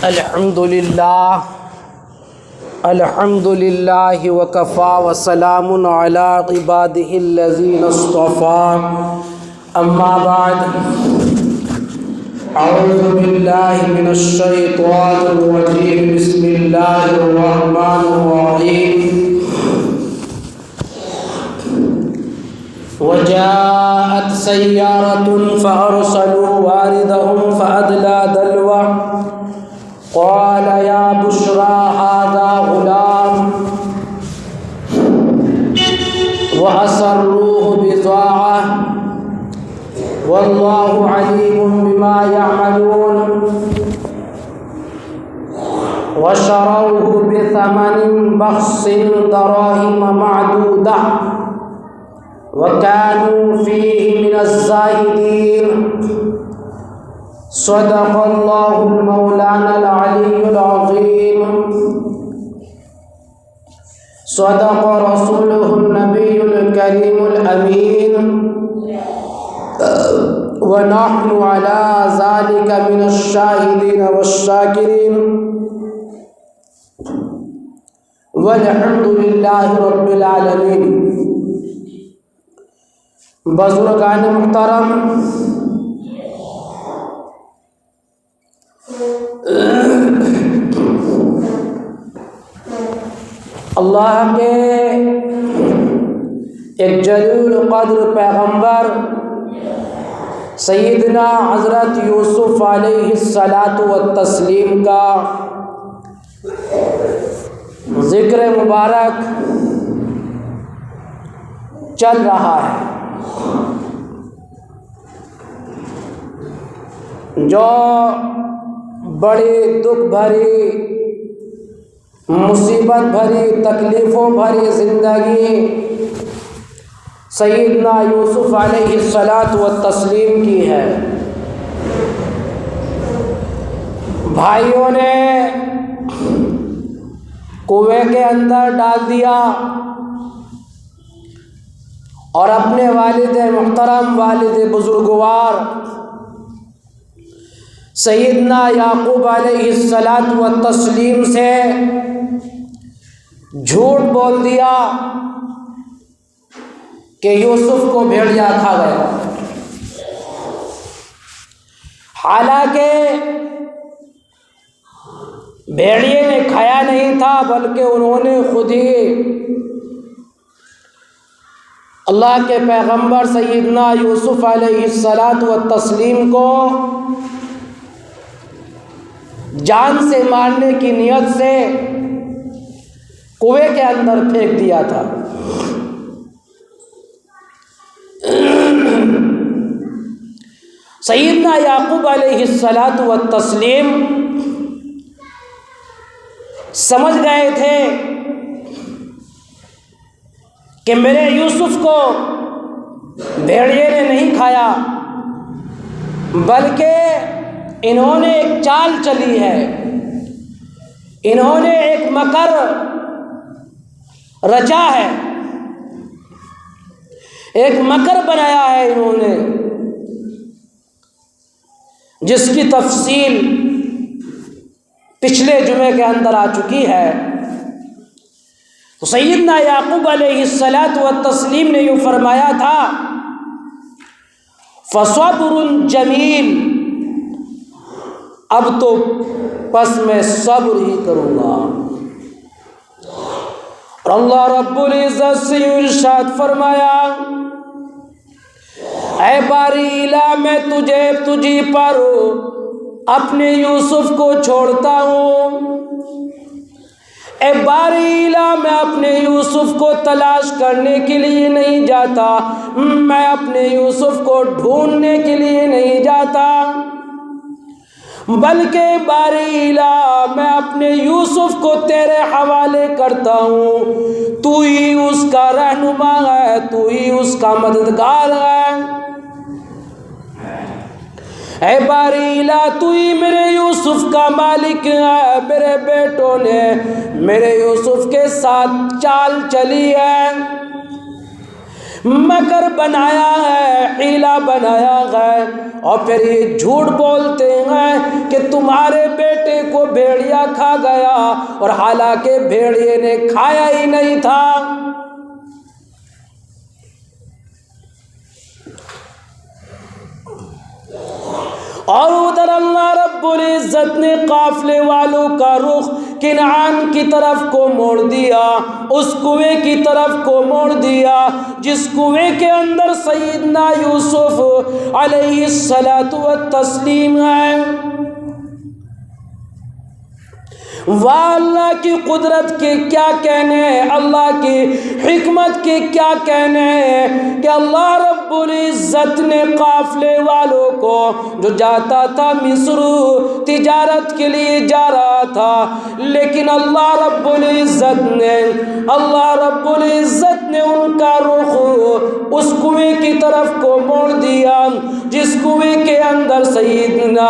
अल्हम्दुलिल्लाह वकफ़ा वसलामुन अला इबादिहिल्लज़ीना इस्तफ़ा अम्मा बाद अऊज़ु बिल्लाहि मिनश शैतानिर रजीम बिस्मिल्लाहिर रहमानिर रहीम वजाअत सय्यारतुन फ़अरसलू वारिदहुम फ़अदला दलवा क़ाल या बुश्रा हाज़ा ग़ुलाम वअस्सर्रूहु बिज़ाअह वल्लाहु अलीमुम बिमा यअमलून वशरौहु बिथमनिन बख़्सिन दराहिम मअदूदा वकानू फ़ीहि मिनज़्ज़ाहिदीन सदक़ल्लाहुल मौलानाल अलीयुल अज़ीम सदक़ रसूलुहुन नबियुल करीमुल अमीन व नहनु अला ज़ालिका मिनश शाहिदीन वश्शाकिरीन वल्हम्दुलिल्लाहि रब्बिल आलमीन। बुज़ुर्गान मुहतरम, अल्लाह के एक जलील क़द्र पैगम्बर सैयदना हज़रत यूसुफ़ अलैहिस्सलातु वत्तस्लीम का ज़िक्र मुबारक चल रहा है, जो बड़ी दुख भरी, मुसीबत भरी, तकलीफ़ों भरी ज़िंदगी सैयदना यूसुफ़ अलैहिस्सलातु वत्तस्लीम की है। भाइयों ने कुएं के अंदर डाल दिया और अपने वालिद मुहतरम, वालिद बुजुर्गवार सैयदना याकूब अलैहिस्सलातु वत्तस्लीम से झूठ बोल दिया कि यूसुफ को भेड़िया खा गया। हालांकि भेड़िए ने खाया नहीं था, बल्कि उन्होंने खुद ही अल्लाह के पैगंबर सैयदना यूसुफ अलैहिस्सलातु वत्तस्लीम को जान से मारने की नियत से कुएं के अंदर फेंक दिया था। सैयदना याकूब अलैहिस्सलातु वत्तस्लीम समझ गए थे कि मेरे यूसुफ को भेड़िए ने नहीं खाया, बल्कि इन्होंने एक चाल चली है, इन्होंने एक मकर रचा है, एक मकर बनाया है इन्होंने, जिसकी तफसील पिछले जुमे के अंदर आ चुकी है। तो सैयदना याकूब अलैहिस्सलातु वत्तस्लीम ने यूँ फरमाया था, फसब्रुन जमील, अब तो बस मैं सब्र ही करूँगा। और अल्लाह रब्बुल इज़्ज़त से इरशाद फरमाया, ऐ बारी इला मैं तुझी पर अपने यूसुफ को छोड़ता हूँ। ऐ बारी इला मैं अपने यूसुफ को तलाश करने के लिए नहीं जाता, मैं अपने यूसुफ को ढूंढने के लिए नहीं जाता, बल्कि बारीला मैं अपने यूसुफ को तेरे हवाले करता हूँ। तू ही उसका रहनुमा है, तू ही उसका मददगार है। ऐ बारीला तू ही मेरे यूसुफ का मालिक है। मेरे बेटों ने मेरे यूसुफ के साथ चाल चली है, मकर बनाया है, हीला बकरा बनाया है और फिर ये झूठ बोलते हैं कि तुम्हारे बेटे को भेड़िया खा गया, और हालांकि भेड़िए ने खाया ही नहीं था। और उधर अल्लाह रब्बुल इज्जत ने काफले वालों का रुख किनान की तरफ को मोड़ दिया, उस कुएं की तरफ को मोड़ दिया जिस कुएं के अंदर सैयदना यूसुफ अलैहिस्सलातु वत्तस्लीम है। वाह, अल्लाह की कुदरत के क्या कहने हैं, अल्लाह की हिकमत के क्या कहने हैं कि अल्लाह रब्बुल इज्जत ने काफले वालों को जो जाता था मिस्र तिजारत के लिए जा रहा था, लेकिन अल्लाह रब्बुल इज्जत ने उनका रुख उस कुएं की तरफ को मोड़ दिया जिस कुएं के अंदर सैयदना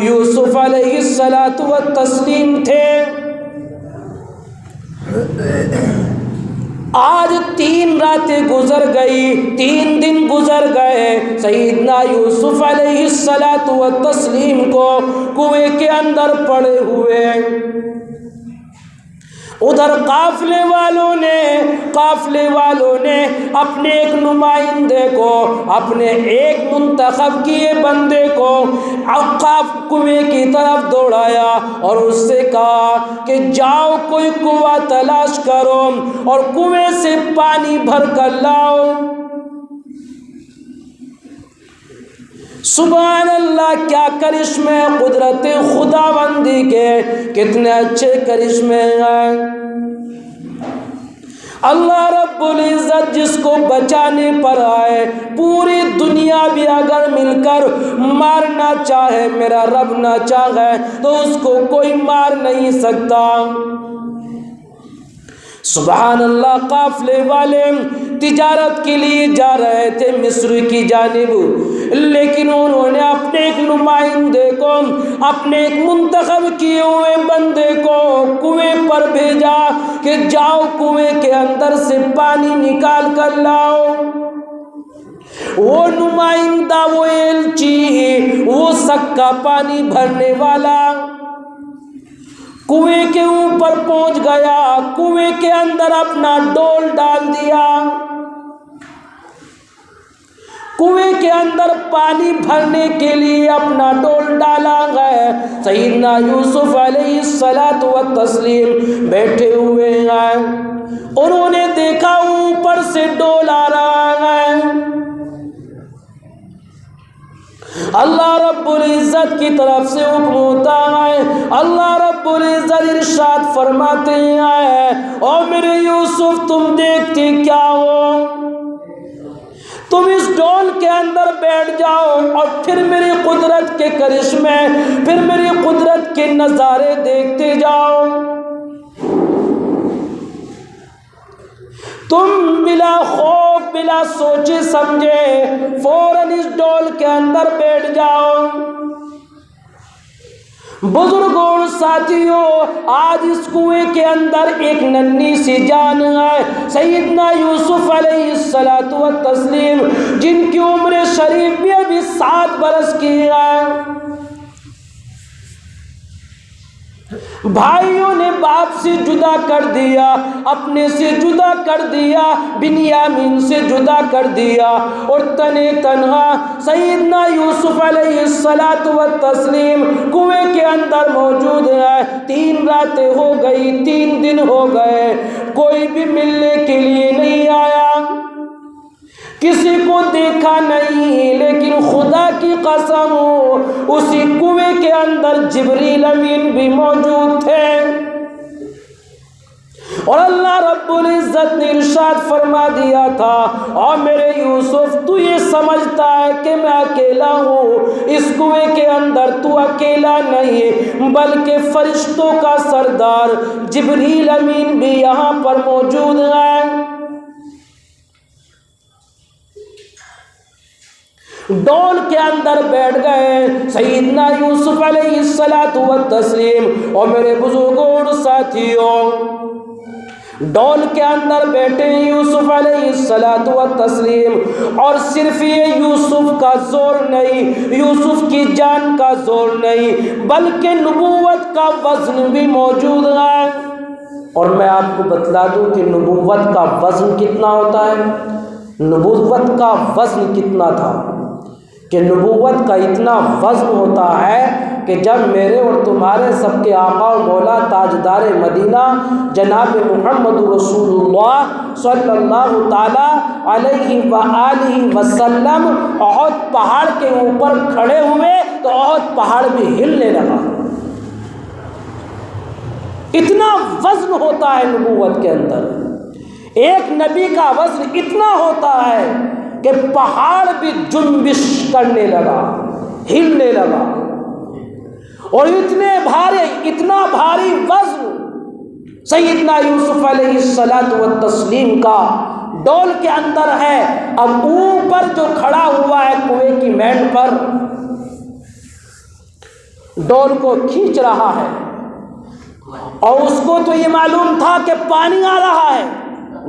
यूसुफ अलैहिस्सलातु वत्तस्लीम थे। आज 3 रातें गुजर गई, 3 दिन गुजर गए सैयदना यूसुफ अलैहिस्सलातु वत्तस्लीम को कुएं के अंदर पड़े हुए। उधर काफले वालों ने अपने एक नुमाइंदे को, अपने एक मुंतखब किए बंदे को कुएं की तरफ दौड़ाया और उससे कहा कि जाओ कोई कुआं तलाश करो और कुएं से पानी भर कर लाओ। सुभान अल्लाह, क्या करिश्मे कुदरत खुदाबंदी के, कितने अच्छे करिश्मे हैं। अल्लाह रब्बुल इज्जत जिसको बचाने पर आए, पूरी दुनिया भी अगर मिलकर मारना चाहे, मेरा रब ना चाहे तो उसको कोई मार नहीं सकता। सुभान अल्लाह, काफले वाले तिजारत के लिए जा रहे थे मिस्र की जानिब, लेकिन उन्होंने अपने एक नुमाइंदे को, अपने एक मुंतखब किए हुए बंदे को कुएं पर भेजा कि जाओ कुएं के अंदर से पानी निकाल कर लाओ। वो नुमाइंदा, वो एलची, वो सक्का पानी भरने वाला कुएं के ऊपर पहुंच गया, कुएं के अंदर अपना डोल डाल दिया। कुएं के अंदर पानी भरने के लिए अपना डोल डाला गया। सैयदना यूसुफ अलैहिस्सलातु वत्तस्लीम बैठे हुए हैं, उन्होंने देखा ऊपर से डोल आ रहा है। अल्लाह रब्बुल इज्जत की तरफ से हुक्म होता है, अल्लाह रब्बुल इज्जत इरशाद फरमाते हैं, और मेरे यूसुफ तुम देखते क्या हो, तुम इस डोल के अंदर बैठ जाओ और फिर मेरी कुदरत के करिश्मे, फिर मेरी कुदरत के नज़ारे देखते जाओ। तुम बिला खौफ, बिला सोचे समझे फौरन इस डोल के अंदर बैठ जाओ। बुजुर्गों और साथियों, आज इस कुएं के अंदर एक नन्ही सी जान है, सैयदना यूसुफ अलैहिस्सलातु वत्तस्लीम, जिनकी उम्र शरीफ भी अभी 7 बरस की है। भाइयों ने बाप से जुदा कर दिया, अपने से जुदा कर दिया, बिन्यामीन से जुदा कर दिया, और तने तन्हा सैयदना यूसुफ अलैहिस्सलातु वत्तस्लीम कुएं के अंदर मौजूद है। 3 रातें हो गई, 3 दिन हो गए, कोई भी मिलने के लिए नहीं आया, किसी को देखा नहीं, लेकिन खुदा की कसम उसी कुएं के अंदर जिब्रील अमीन भी मौजूद थे। और अल्लाह रब्बुल इज्जत ने इरशाद फरमा दिया था, और मेरे यूसुफ तू ये समझता है कि मैं अकेला हूँ, इस कुएं के अंदर तू अकेला नहीं, बल्कि फरिश्तों का सरदार जिब्रील अमीन भी यहाँ पर मौजूद है। डोल के अंदर बैठ गए सैयदना यूसुफ अलैहिस्सलातु वत्तस्लीम। और मेरे बुजुर्गों और साथियों, डोल के अंदर बैठे यूसुफ अलैहिस्सलातु वत्तस्लीम, और सिर्फ ये यूसुफ का जोर नहीं, यूसुफ की जान का जोर नहीं, बल्कि नबूवत का वज़न भी मौजूद है। और मैं आपको बतला दूं कि नबूवत का वज़न कितना होता है। नबूवत का वज़न कितना था कि नबूवत का इतना वज़न होता है कि जब मेरे और तुम्हारे सबके आका और मौला ताजदार मदीना जनाब मुहम्मद रसूलुल्लाह सल्लल्लाहु ताला अलैहि व आलिहि वसल्लम ओहद पहाड़ के ऊपर खड़े हुए तो ओहद पहाड़ भी हिलने लगा। इतना वज़न होता है नबूवत के अंदर। एक नबी का वज़न इतना होता है कि पहाड़ भी जुम्बिश करने लगा, हिलने लगा। और इतना भारी वज़न सैयदना यूसुफ अलैहिस्सलातु वत्तस्लीम का डोल के अंदर है। अब ऊपर जो खड़ा हुआ है कुएं की मैंड पर, डोल को खींच रहा है और उसको तो ये मालूम था कि पानी आ रहा है,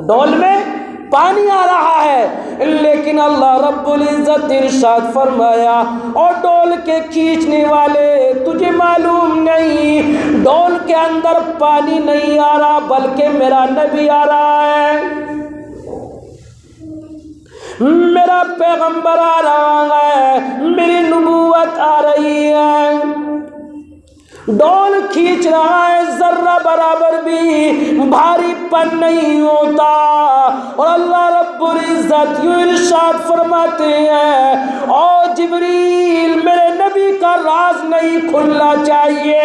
डोल में पानी आ रहा है, लेकिन अल्लाह रब्बुल इज़्ज़त इरशाद फरमाया और डोल के खींचने वाले तुझे मालूम नहीं डोल के अंदर पानी नहीं आ रहा बल्कि मेरा नबी आ रहा है, मेरा पैगंबर आ रहा है, मेरी नबूवत आ रही है। डोल खींच रहा है, जर्रा बराबर भी भारीपन नहीं होता। और अल्लाह रब्बुल इज़्ज़त यूं इरशाद फरमाते हैं ओ जिब्रील मेरे नबी का राज नहीं खुलना चाहिए,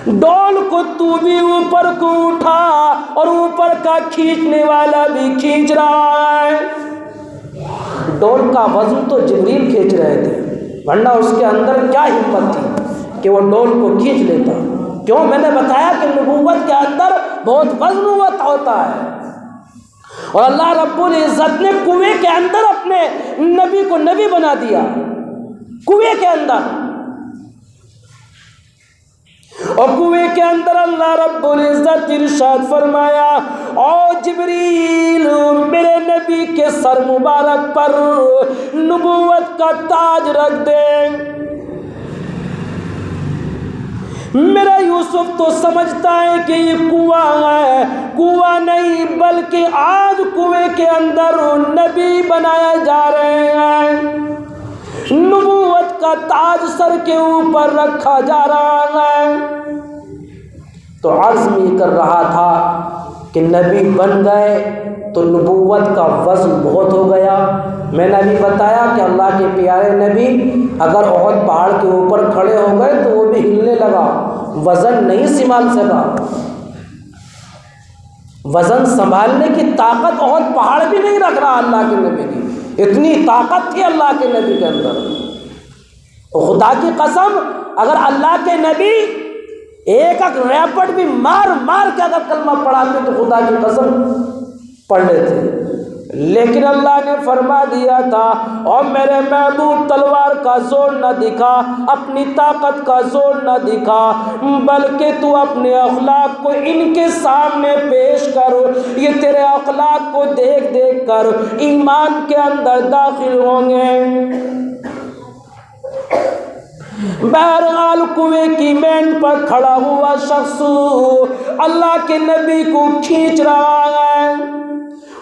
डोल को तू भी ऊपर को उठा और ऊपर का खींचने वाला भी खींच रहा है। डोल का वजन तो जिब्रील खींच रहे थे, वरना उसके अंदर क्या हिम्मत थी कि वो डोल को खींच लेता। क्यों? मैंने बताया कि नबूवत के अंदर बहुत वज़न होता है। और अल्लाह रब्बुल इज़्ज़त ने कुएं के अंदर अपने नबी को नबी बना दिया, कुएं के अंदर। और कुएं के अंदर अल्लाह रब्बुल इज़्ज़त इरशाद फरमाया ओ जिब्रील मेरे नबी के सर मुबारक पर नबूवत का ताज रख दे। मेरा यूसुफ तो समझता है कि ये कुआं है, कुआं नहीं बल्कि आज कुएं के अंदर नबी बनाए जा रहे हैं, नबूवत का ताज सर के ऊपर रखा जा रहा है। तो अर्ज़ ये कर रहा था कि नबी बन गए तो नबूवत का वज़न बहुत हो गया। मैंने अभी बताया कि अल्लाह के प्यारे नबी अगर ओहद पहाड़ के ऊपर खड़े हो गए तो वो भी हिलने लगा, वज़न नहीं संभाल सका। वज़न संभालने की ताकत ओहद पहाड़ भी नहीं रख रहा अल्लाह के नबी की, इतनी ताकत थी अल्लाह के नबी के अंदर। खुदा की कसम अगर अल्लाह के नबी एक रैपट भी मार मार के अगर कलमा पढ़ाते तो खुदा की कसम पढ़ लेते, लेकिन अल्लाह ने फरमा दिया था और मेरे महबूब तलवार का जोर न दिखा, अपनी ताकत का जोर न दिखा, बल्कि तू अपने अखलाक को इनके सामने पेश कर, ये तेरे अखलाक को देख देख कर ईमान के अंदर दाखिल होंगे। बहरहाल कुएं की मेंढ पर खड़ा हुआ शख्स अल्लाह के नबी को खींच रहा है।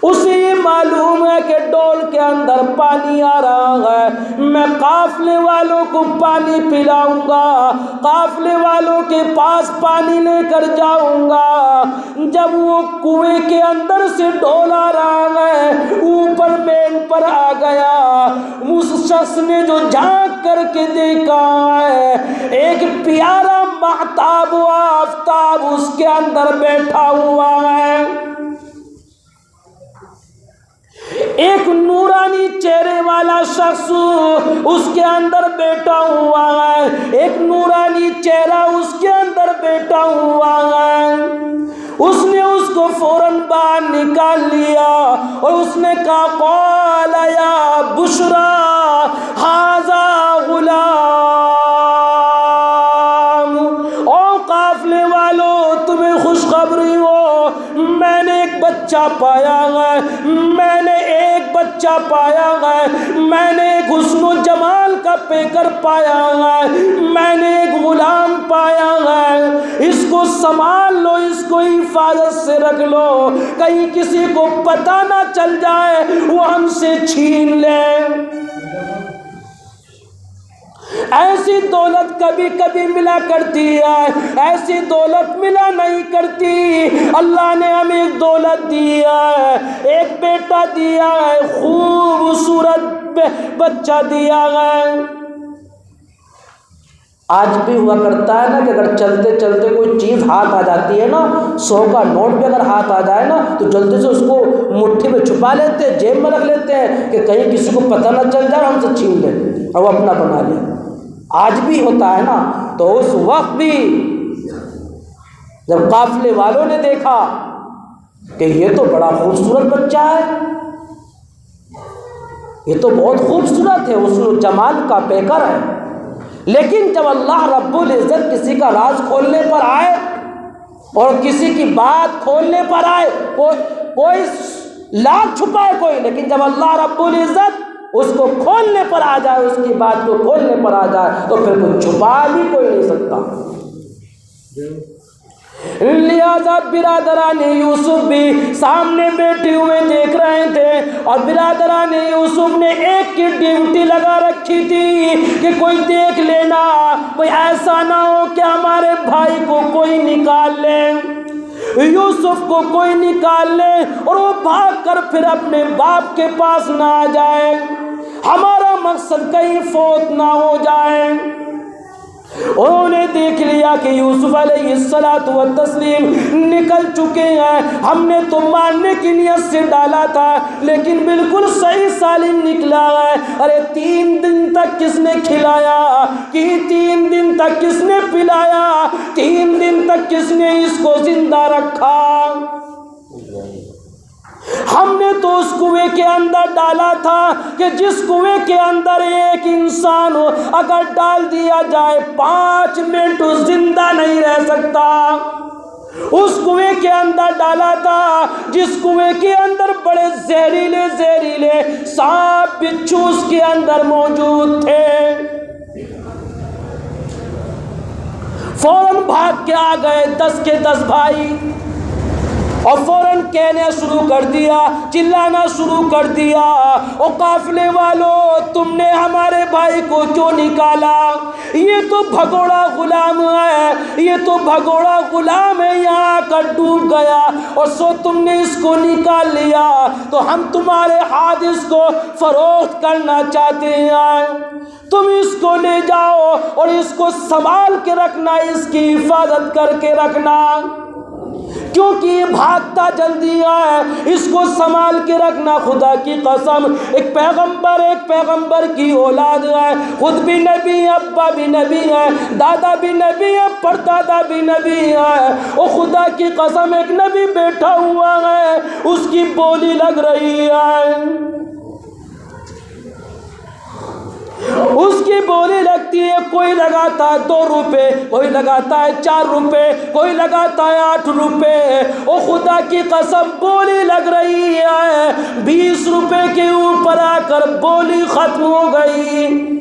उसे मालूम है कि डोल के अंदर पानी आ रहा है, मैं काफले वालों को पानी पिलाऊंगा, काफले वालों के पास पानी लेकर जाऊंगा। जब वो कुएं के अंदर से डोल आ रहा है, ऊपर मेंढ पर आ गया, उस शख्स ने जो झांक करके देखा है एक प्यारा महताब आफताब उसके अंदर बैठा हुआ है, एक नूरानी चेहरे वाला शख्स उसके अंदर बैठा हुआ है, एक नूरानी चेहरा उसके अंदर बैठा हुआ है। उसने उसको फौरन बाहर निकाल लिया और उसने कहा क़ाल या बुशरा हाज़ा गुलाम, ओ काफले वालों तुम्हें खुशखबरी हो, मैंने एक बच्चा पाया है, मैंने एक बच्चा बच्चा पाया है, मैंने एक हुस्न जमाल का पेकर पाया है, मैंने एक गुलाम पाया है, इसको संभाल लो, इसको हिफाजत से रख लो, कहीं किसी को पता ना चल जाए वो हमसे छीन ले। ऐसी दौलत कभी कभी मिला करती है, ऐसी दौलत मिला नहीं करती। अल्लाह ने हमें एक दौलत दी है, एक बेटा दिया है, खूबसूरत बच्चा दिया है। आज भी हुआ करता है ना कि अगर चलते चलते कोई चीज़ हाथ आ जाती है ना, 100 का नोट भी अगर हाथ आ जाए ना तो जल्दी से उसको मुट्ठी में छुपा लेते हैं, जेब में रख लेते हैं कि कहीं किसी को पता ना चल जाए, हमसे छीन ले और वो अपना बना ले। आज भी होता है ना। तो उस वक्त भी जब काफिले वालों ने देखा कि ये तो बड़ा खूबसूरत बच्चा है, ये तो बहुत खूबसूरत है, उसमें जमाल का पेकर है, लेकिन जब अल्लाह रब्बुल इज़्ज़त किसी का राज खोलने पर आए और किसी की बात खोलने पर आए, कोई लाख छुपाए कोई, लेकिन जब अल्लाह रब्बुल इज़्ज़त उसको खोलने पर आ जाए, उसकी बात को खोलने पर आ जाए, तो फिर कुछ छुपा भी कोई नहीं सकता। लिहाजा बिरादराने यूसुफ भी सामने बैठे हुए देख रहे थे और बिरादराने यूसुफ ने एक की ड्यूटी लगा रखी थी कि कोई देख लेना, कोई ऐसा ना हो कि हमारे भाई को कोई निकाल ले, यूसुफ को कोई निकाल ले और वो भाग कर फिर अपने बाप के पास ना आ जाए, हमारा मकसद कहीं फौत ना हो जाए। उन्होंने देख लिया कि यूसुफ अलैहिस्सलातु वत्तस्लीम निकल चुके हैं, हमने तो मारने की नियत से डाला था लेकिन बिल्कुल सही सालिम निकला है। अरे 3 दिन तक किसने खिलाया कि 3 दिन तक किसने पिलाया, 3 दिन तक किसने इसको जिंदा रखा। हमने तो उस कुएं के अंदर डाला था कि जिस कुएं के अंदर एक इंसान अगर डाल दिया जाए 5 मिनट जिंदा नहीं रह सकता, उस कुएं के अंदर डाला था जिस कुएं के अंदर बड़े जहरीले जहरीले सांप बिच्छू उसके अंदर मौजूद थे। फौरन भाग के आ गए 10 के 10 भाई और फौरन कहना शुरू कर दिया, चिल्लाना शुरू कर दिया, ओ काफिले वालों तुमने हमारे भाई को क्यों निकाला, ये तो भगोड़ा गुलाम है, ये तो भगोड़ा गुलाम है, यहाँ आकर डूब गया और सो तुमने इसको निकाल लिया तो हम तुम्हारे हाथ इसको फरोख्त करना चाहते हैं। तुम इसको ले जाओ और इसको संभाल के रखना, इसकी हिफाजत करके रखना, क्योंकि ये भागता जल्दी है, इसको संभाल के रखना। खुदा की कसम एक पैगंबर की औलाद है, खुद भी नबी है, अब्बा भी नबी है, दादा भी नबी है, परदादा भी नबी है। और खुदा की कसम एक नबी बैठा हुआ है, उसकी बोली लग रही है, उसकी बोली लगती है, कोई लगाता है 2 रुपए, कोई लगाता है 4 रुपए, कोई लगाता है 8 रुपए। ओ खुदा की कसम बोली लग रही है, 20 रुपए के ऊपर आकर बोली खत्म हो गई।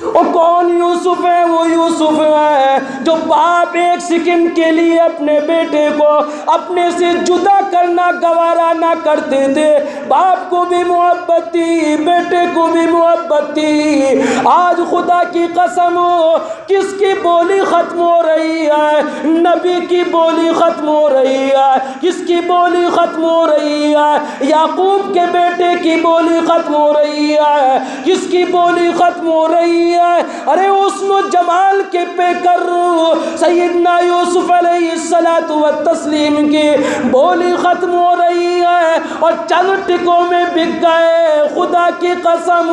और कौन यूसुफ है? वो यूसुफ है जो बाप एक सेकंड के लिए अपने बेटे को अपने से जुदा करना गवारा ना करते थे। बाप को भी मोहब्बत थी, बेटे को भी मोहब्बत थी। आज खुदा की कसम किसकी बोली खत्म हो रही है? नबी की बोली खत्म हो रही है। किसकी बोली खत्म हो रही है? याकूब के बेटे की बोली खत्म हो रही है। किसकी बोली खत्म हो रही है? अरे उस्नो जमाल के पेकर सैयदना यूसुफ अलैहिस्सलातु वत्तस्लीम की बोली खत्म हो रही है और चंद टिकों में बिक गए। खुदा की कसम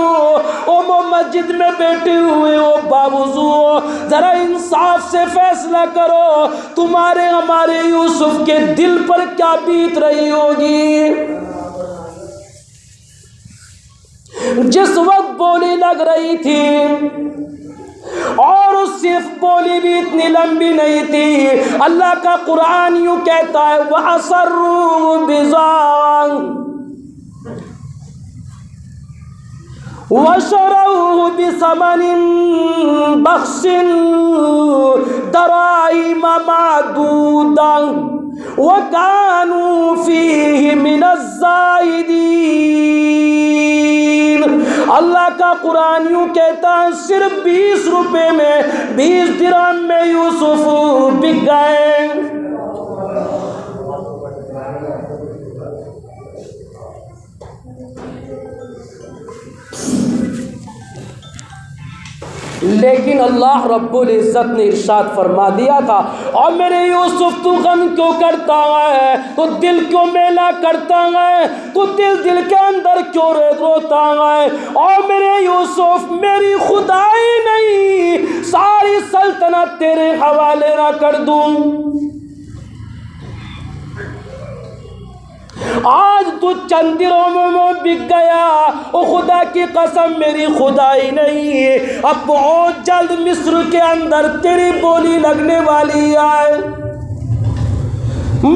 वो मस्जिद में बैठे हुए हो बावजू, जरा इंसाफ से फैसला करो, तुम्हारे हमारे यूसुफ के दिल पर क्या बीत रही होगी। जिस वक्त बोली लग रही थी और उस सिर्फ बोली भी इतनी लंबी नहीं थी। अल्लाह का कुरान यूं कहता है वअसर्रू बिज़ान वशरऊ बिसमनिन बख्सिन दराइम मादूदन वकानू फीहि मिनज़्ज़ाहिदीन। अल्लाह का कुरान यूं कहता है सिर्फ 20 रुपए में 20 दिरहम में यूसुफ बिक गए। लेकिन अल्लाह रब्बुल इज़्ज़त ने इरशाद फरमा दिया था और मेरे यूसुफ तू गम क्यों करता है, तू दिल क्यों मेला करता है, तू दिल के अंदर क्यों रोता है। और मेरे यूसुफ मेरी खुदाई नहीं सारी सल्तनत तेरे हवाले ना कर दूं। आज तू चंद दिनों में बिक गया, ओ खुदा की कसम मेरी खुदाई नहीं, अब बहुत जल्द मिस्र के अंदर तेरी बोली लगने वाली है।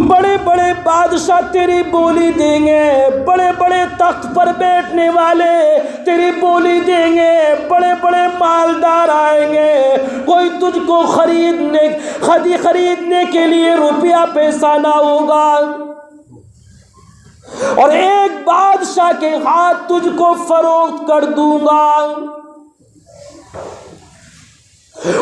बड़े बड़े बादशाह तेरी बोली देंगे, बड़े बड़े तख्त पर बैठने वाले तेरी बोली देंगे, बड़े बड़े मालदार आएंगे, कोई तुझको खरीदने के लिए रुपया पैसा ना होगा और एक बादशाह के हाथ तुझको फरोख्त कर दूंगा।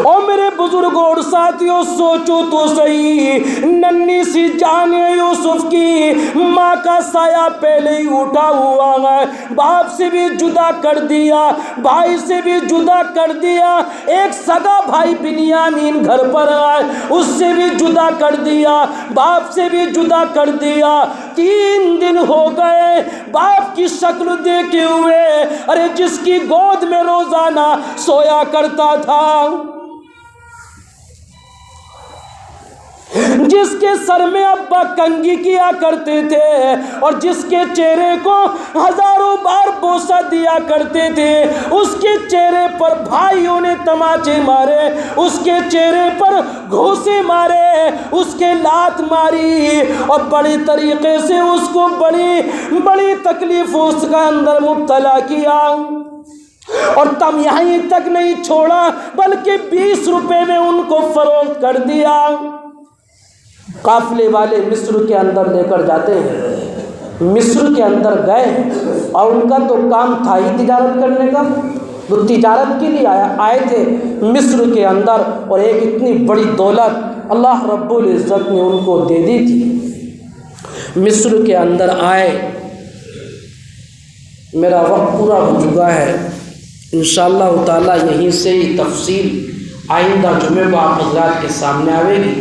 और मेरे बुजुर्गों और साथियों सोचो तो सही, नन्ही सी जान यूसुफ की, माँ का साया पहले ही उठा हुआ है, बाप से भी जुदा कर दिया, भाई से भी जुदा कर दिया, एक सगा भाई बिन्यामीन घर पर आए उससे भी जुदा कर दिया, बाप से भी जुदा कर दिया। 3 दिन हो गए बाप की शक्ल देखे हुए, अरे जिसकी गोद में रोजाना सोया करता था, जिसके सर में अब्बा कंघी किया करते थे और जिसके चेहरे को हजारों बार बोसा दिया करते थे, उसके चेहरे पर भाइयों ने तमाचे मारे, उसके चेहरे पर घूंसे मारे, उसके लात मारी और बड़ी तरीके से उसको बड़ी बड़ी तकलीफ उसका अंदर मुब्तला किया। और तब यहीं तक नहीं छोड़ा बल्कि 20 रुपए में उनको फरोख्त कर दिया। काफिले वाले मिस्र के अंदर लेकर जाते हैं, मिस्र के अंदर गए और उनका तो काम था ही तिजारत करने का, तो तिजारत के लिए आए थे मिस्र के अंदर और एक इतनी बड़ी दौलत अल्लाह रब्बुल इज़्ज़त ने उनको दे दी थी। मिस्र के अंदर आए, मेरा वक्त पूरा हो चुका है, इंशाअल्लाह ताला यहीं से ही तफसील आइंदा जुमे को आप हज़रात के सामने आवेगी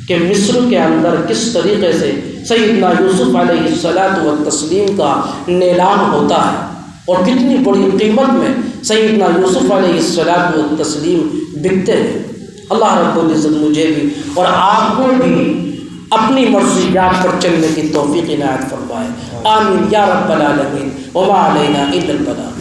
कि मिस्र के अंदर किस तरीक़े से सैयदना यूसुफ़ अलैहिस्सलातु वत्तस्लीम का नीलाम होता है और कितनी बड़ी कीमत में सैयदना यूसुफ़ अलैहिस्सलातु वत्तस्लीम बिकते हैं। अल्लाह रब्बुल इज़्ज़त मुझे भी और आपको भी अपनी मर्ज़ियात पर चलने की तौफ़ीक़ इनायत फरमाए। आमीन या रब्बल आलमीन व मा अलैना इल्लल बलाग।